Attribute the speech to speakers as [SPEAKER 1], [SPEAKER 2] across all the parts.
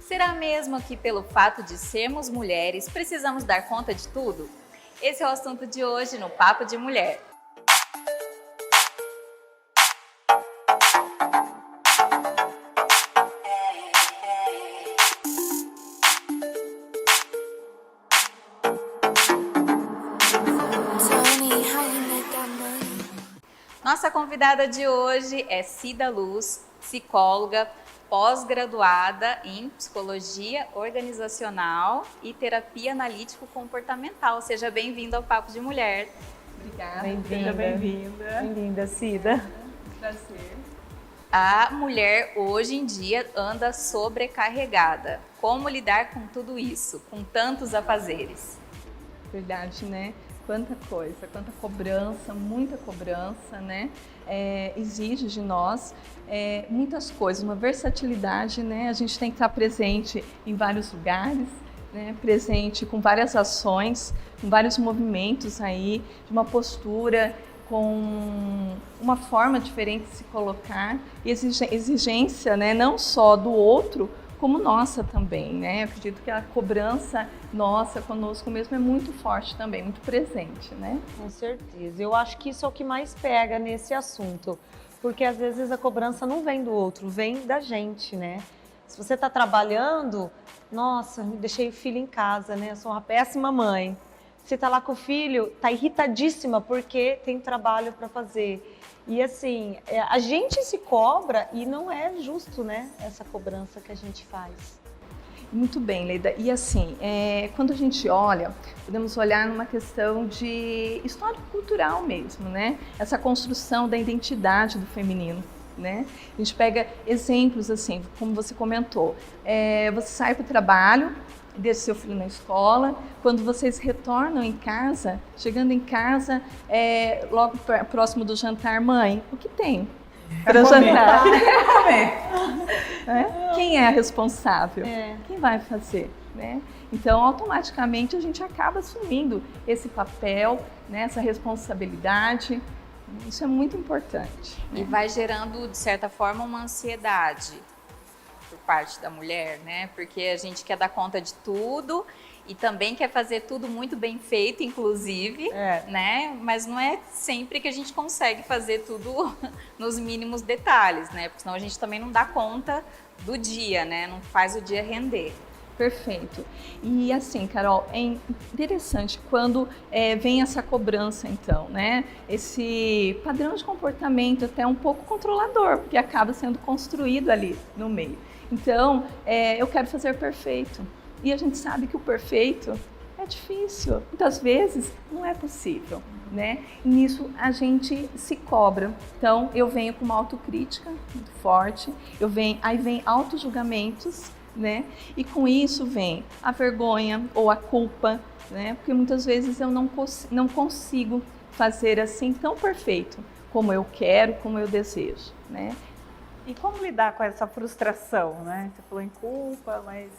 [SPEAKER 1] Será mesmo que pelo fato de sermos mulheres precisamos dar conta de tudo? Esse é o assunto de hoje no Papo de Mulher. Nossa convidada de hoje é Cida Luz, psicóloga, pós-graduada em Psicologia Organizacional e Terapia Analítico-Comportamental. Seja bem-vinda ao Papo de Mulher.
[SPEAKER 2] Obrigada.
[SPEAKER 3] Seja bem-vinda.
[SPEAKER 2] Bem-vinda, Cida.
[SPEAKER 3] Prazer.
[SPEAKER 1] A mulher hoje em dia anda sobrecarregada. Como lidar com tudo isso, com tantos afazeres?
[SPEAKER 3] Verdade, né? Quanta coisa, quanta cobrança, muita cobrança, né? Exige de nós muitas coisas, uma versatilidade, né? A gente tem que estar presente em vários lugares, né? Presente com várias ações, com vários movimentos aí, de uma postura, com uma forma diferente de se colocar, e exigência, né? Não só do outro, como nossa também, né? Eu acredito que a cobrança nossa conosco mesmo é muito forte também, muito presente, né?
[SPEAKER 2] Com certeza. Eu acho que isso é o que mais pega nesse assunto, porque às vezes a cobrança não vem do outro, vem da gente, né? Se você está trabalhando, nossa, deixei o filho em casa, né? Eu sou uma péssima mãe. Você está lá com o filho, está irritadíssima porque tem trabalho para fazer. E assim, a gente se cobra e não é justo, né? Essa cobrança que a gente faz.
[SPEAKER 3] Muito bem, Leida. E assim, quando a gente olha, podemos olhar numa questão de histórico-cultural mesmo, né? Essa construção da identidade do feminino, né? A gente pega exemplos assim, como você comentou. Você sai para o trabalho, deixa seu filho na escola, quando vocês retornam em casa, chegando em casa, logo próximo do jantar, mãe, o que tem para jantar? Quem é a responsável? Quem vai fazer? Né? Então, automaticamente, a gente acaba assumindo esse papel, né, essa responsabilidade. Isso é muito importante.
[SPEAKER 1] E vai gerando, de certa forma, uma ansiedade por parte da mulher, né? Porque a gente quer dar conta de tudo e também quer fazer tudo muito bem feito, inclusive, né? Mas não é sempre que a gente consegue fazer tudo nos mínimos detalhes, né? Porque senão a gente também não dá conta do dia, né? Não faz o dia render.
[SPEAKER 3] Perfeito. E assim, Carol, é interessante quando vem essa cobrança, então, né? Esse padrão de comportamento até um pouco controlador, porque acaba sendo construído ali no meio. Então, eu quero fazer perfeito. E a gente sabe que o perfeito é difícil. Muitas vezes não é possível, né? E nisso a gente se cobra. Então, eu venho com uma autocrítica muito forte, aí vem autojulgamentos, né? E com isso vem a vergonha ou a culpa, né? Porque muitas vezes eu não consigo fazer assim tão perfeito como eu quero, como eu desejo, né?
[SPEAKER 4] E como lidar com essa frustração, né? Você falou em culpa, mas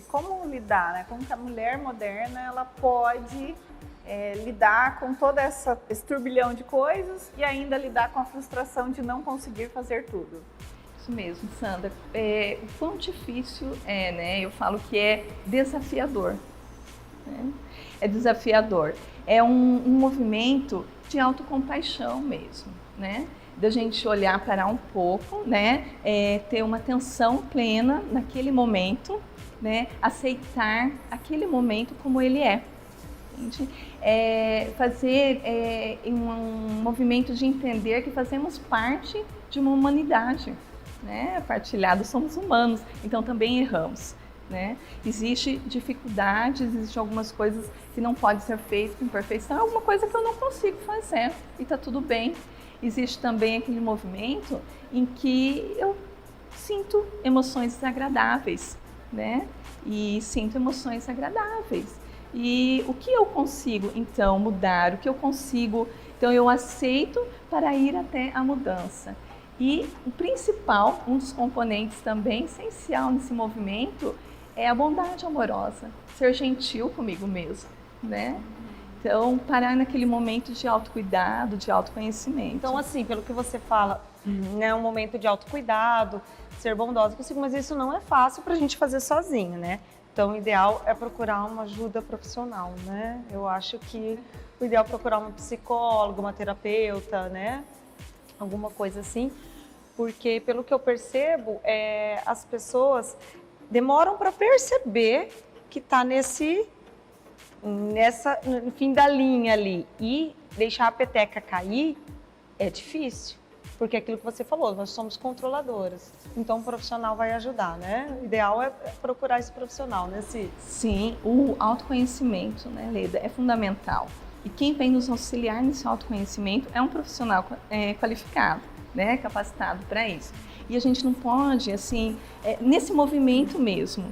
[SPEAKER 4] como lidar, né? Como que a mulher moderna ela pode lidar com todo esse turbilhão de coisas e ainda lidar com a frustração de não conseguir fazer tudo?
[SPEAKER 3] Isso mesmo, Sandra. O quão difícil né? Eu falo que é desafiador. Né? É desafiador. É um movimento de autocompaixão mesmo, né? Da gente olhar, parar um pouco, né? Ter uma atenção plena naquele momento, né? Aceitar aquele momento como ele é. Fazer um movimento de entender que fazemos parte de uma humanidade, né? Partilhados, somos humanos, então também erramos, né? Existe dificuldades, existem algumas coisas que não podem ser feitas com perfeição, alguma coisa que eu não consigo fazer e está tudo bem. Existe também aquele movimento em que eu sinto emoções desagradáveis, né? E sinto emoções agradáveis. E o que eu consigo, então, mudar? O que eu consigo? Então, eu aceito para ir até a mudança. E o principal, um dos componentes também essencial nesse movimento é a bondade amorosa. Ser gentil comigo mesmo, né? Então, parar naquele momento de autocuidado, de autoconhecimento.
[SPEAKER 2] Então, assim, pelo que você fala, né? Um momento de autocuidado, ser bondosa consigo, mas isso não é fácil para a gente fazer sozinho, né? Então, o ideal é procurar uma ajuda profissional, né? Eu acho que o ideal é procurar uma psicóloga, uma terapeuta, né? Alguma coisa assim, porque pelo que eu percebo, as pessoas demoram para perceber que está no fim da linha ali, e deixar a peteca cair é difícil. Porque é aquilo que você falou, nós somos controladoras. Então, o profissional vai ajudar, né? O ideal é procurar esse profissional, né, Cis?
[SPEAKER 3] Sim, o autoconhecimento, né, Leda, é fundamental. E quem vem nos auxiliar nesse autoconhecimento é um profissional qualificado, né, capacitado para isso. E a gente não pode, assim, nesse movimento mesmo,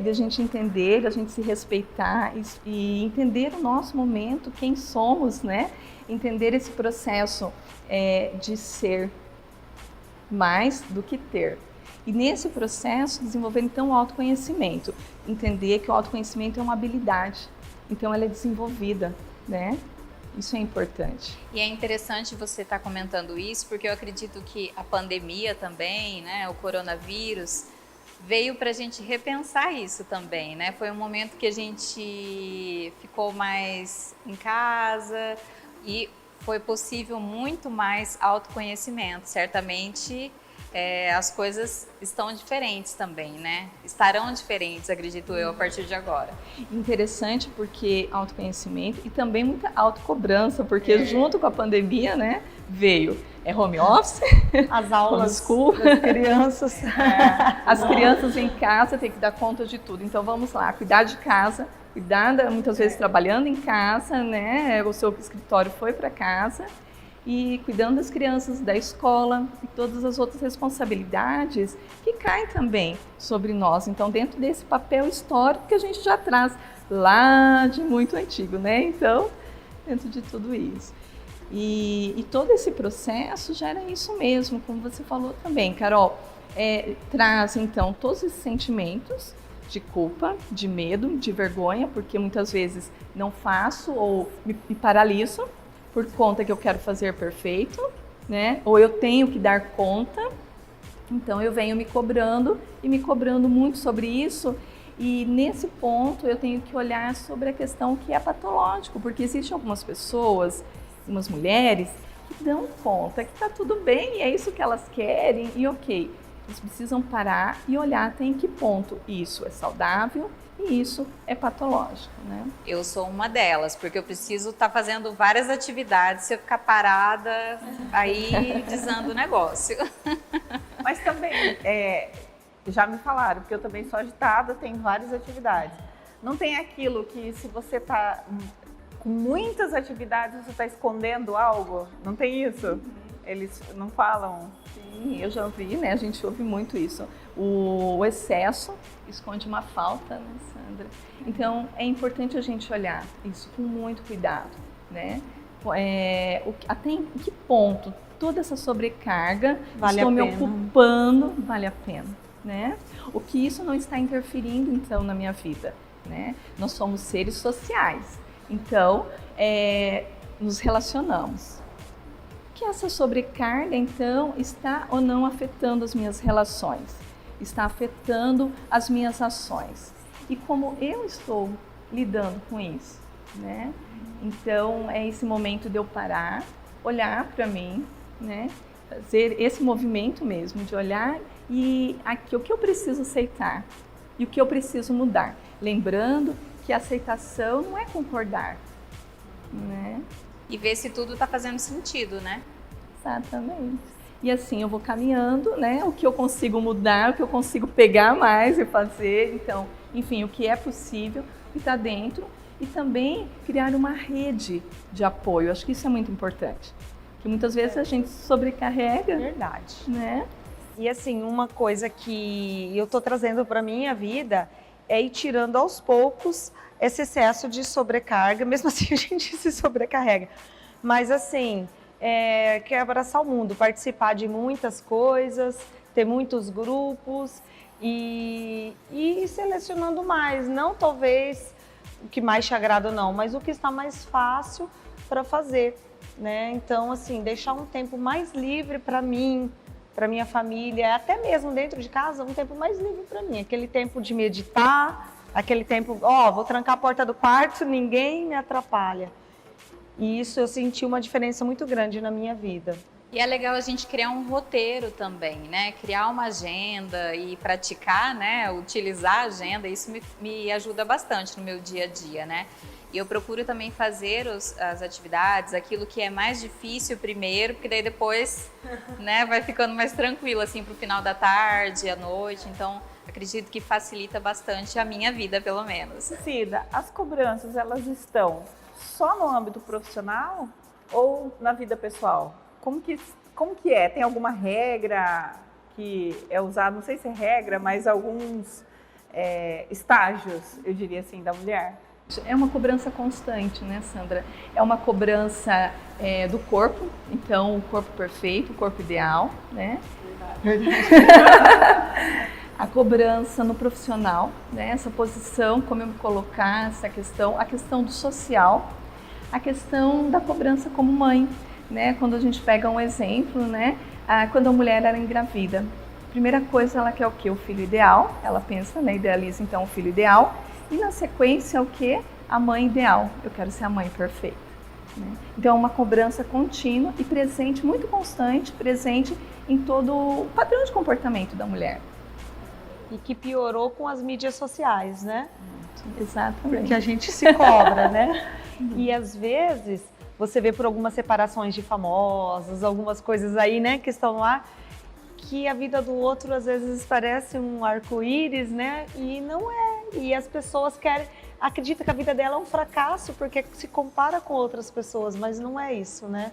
[SPEAKER 3] de a gente entender, de a gente se respeitar e entender o nosso momento, quem somos, né? Entender esse processo de ser mais do que ter. E nesse processo, desenvolver então o autoconhecimento. Entender que o autoconhecimento é uma habilidade, então ela é desenvolvida, né? Isso é importante.
[SPEAKER 1] E é interessante você estar comentando isso, porque eu acredito que a pandemia também, né, o coronavírus, veio para a gente repensar isso também, né? Foi um momento que a gente ficou mais em casa e foi possível muito mais autoconhecimento. Certamente as coisas estão diferentes também, né? Estarão diferentes, acredito eu, a partir de agora.
[SPEAKER 3] Interessante porque autoconhecimento e também muita autocobrança, porque junto com a pandemia, né, veio home office,
[SPEAKER 2] as aulas
[SPEAKER 3] school,
[SPEAKER 2] das crianças.
[SPEAKER 3] As crianças em casa têm que dar conta de tudo. Então vamos lá, cuidar de casa, muitas vezes trabalhando em casa, né? O seu escritório foi para casa e cuidando das crianças, da escola e todas as outras responsabilidades que caem também sobre nós. Então, dentro desse papel histórico que a gente já traz lá de muito antigo, né? Então, dentro de tudo isso. E todo esse processo gera isso mesmo, como você falou também, Carol. Traz, então, todos esses sentimentos de culpa, de medo, de vergonha, porque muitas vezes não faço ou me paraliso por conta que eu quero fazer perfeito, né? Ou eu tenho que dar conta. Então, eu venho me cobrando e me cobrando muito sobre isso. E nesse ponto, eu tenho que olhar sobre a questão que é patológico, porque existem algumas pessoas, umas mulheres, que dão conta que está tudo bem e é isso que elas querem e ok. Eles precisam parar e olhar até em que ponto isso é saudável e isso é patológico, né?
[SPEAKER 1] Eu sou uma delas, porque eu preciso estar fazendo várias atividades, se eu ficar parada, aí desanda o negócio.
[SPEAKER 4] Mas também, já me falaram, porque eu também sou agitada, tenho várias atividades. Não tem aquilo que se você está com muitas atividades, você está escondendo algo? Não tem isso? Eles não falam?
[SPEAKER 3] Sim, eu já ouvi, né? A gente ouve muito isso. O excesso esconde uma falta, né, Sandra? Então, é importante a gente olhar isso com muito cuidado, né? Até em que ponto toda essa sobrecarga estou me ocupando, vale a pena, né? O que isso não está interferindo, então, na minha vida, né? Nós somos seres sociais, então, nos relacionamos. Que essa sobrecarga, então, está ou não afetando as minhas relações, está afetando as minhas ações. E como eu estou lidando com isso, né? Então, é esse momento de eu parar, olhar para mim, né? Fazer esse movimento mesmo de olhar e o que eu preciso aceitar e o que eu preciso mudar. Lembrando que a aceitação não é concordar, né?
[SPEAKER 1] E ver se tudo está fazendo sentido, né?
[SPEAKER 3] Exatamente. E assim eu vou caminhando, né? O que eu consigo mudar, o que eu consigo pegar mais e fazer. Então, enfim, o que é possível e está dentro. E também criar uma rede de apoio. Acho que isso é muito importante. Que muitas vezes a gente sobrecarrega.
[SPEAKER 2] Verdade.
[SPEAKER 3] Né?
[SPEAKER 2] E assim, uma coisa que eu tô trazendo para minha vida é ir tirando aos poucos esse excesso de sobrecarga, mesmo assim a gente se sobrecarrega. Mas assim, quer abraçar o mundo, participar de muitas coisas, ter muitos grupos e ir selecionando mais, não talvez o que mais te agrada ou não, mas o que está mais fácil para fazer. né? Então, assim, deixar um tempo mais livre para mim, para minha família, até mesmo dentro de casa, um tempo mais livre para mim. Aquele tempo de meditar, aquele tempo, vou trancar a porta do quarto, ninguém me atrapalha. E isso eu senti uma diferença muito grande na minha vida.
[SPEAKER 1] E é legal a gente criar um roteiro também, né? Criar uma agenda e praticar, né? Utilizar a agenda, isso me ajuda bastante no meu dia a dia, né? E eu procuro também fazer as atividades, aquilo que é mais difícil primeiro, porque daí depois, né, vai ficando mais tranquilo, assim, pro final da tarde, à noite. Então, acredito que facilita bastante a minha vida, pelo menos.
[SPEAKER 4] Cida, as cobranças, elas estão só no âmbito profissional ou na vida pessoal? Como que é? Tem alguma regra que é usada, não sei se é regra, mas alguns estágios, eu diria assim, da mulher?
[SPEAKER 3] É uma cobrança constante, né, Sandra? É uma cobrança do corpo, então o corpo perfeito, o corpo ideal, né? Verdade. A cobrança no profissional, né? Essa posição, como eu me colocar, essa questão, a questão do social, a questão da cobrança como mãe, né? Quando a gente pega um exemplo, né? Quando a mulher era engravida, primeira coisa ela quer o quê? O filho ideal, ela pensa, né? Idealiza então o filho ideal. E na sequência, o que? A mãe ideal. Eu quero ser a mãe perfeita. Né? Então, é uma cobrança contínua e presente, muito constante, presente em todo o padrão de comportamento da mulher.
[SPEAKER 2] E que piorou com as mídias sociais, né?
[SPEAKER 3] Exatamente.
[SPEAKER 2] Porque a gente se cobra, né? E às vezes, você vê por algumas separações de famosos, algumas coisas aí, né, que estão lá, que a vida do outro às vezes parece um arco-íris, né? E não é. E as pessoas acreditam que a vida dela é um fracasso porque se compara com outras pessoas, mas não é isso, né?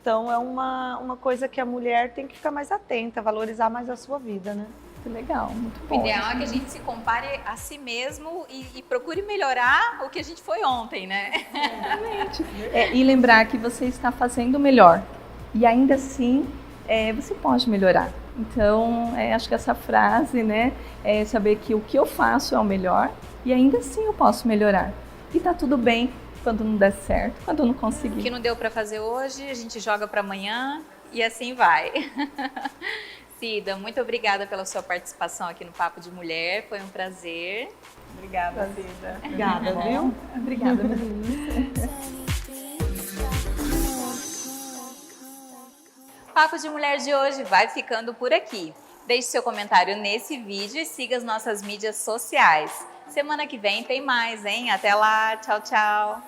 [SPEAKER 2] Então é uma coisa que a mulher tem que ficar mais atenta, valorizar mais a sua vida, né?
[SPEAKER 3] Muito legal, muito
[SPEAKER 1] O
[SPEAKER 3] bom.
[SPEAKER 1] ideal é que a gente se compare a si mesmo e procure melhorar o que a gente foi ontem, né?
[SPEAKER 3] Exatamente. E lembrar que você está fazendo o melhor. E ainda assim, você pode melhorar. Então, acho que essa frase, né, é saber que o que eu faço é o melhor e ainda assim eu posso melhorar. E tá tudo bem quando não der certo, quando eu não conseguir.
[SPEAKER 1] O que não deu para fazer hoje, a gente joga para amanhã e assim vai. Cida, muito obrigada pela sua participação aqui no Papo de Mulher, foi um prazer.
[SPEAKER 4] Obrigada, Cida.
[SPEAKER 2] Obrigada, viu?
[SPEAKER 3] Obrigada, meninas.
[SPEAKER 1] Papo de Mulher de hoje vai ficando por aqui. Deixe seu comentário nesse vídeo e siga as nossas mídias sociais. Semana que vem tem mais, hein? Até lá, tchau, tchau!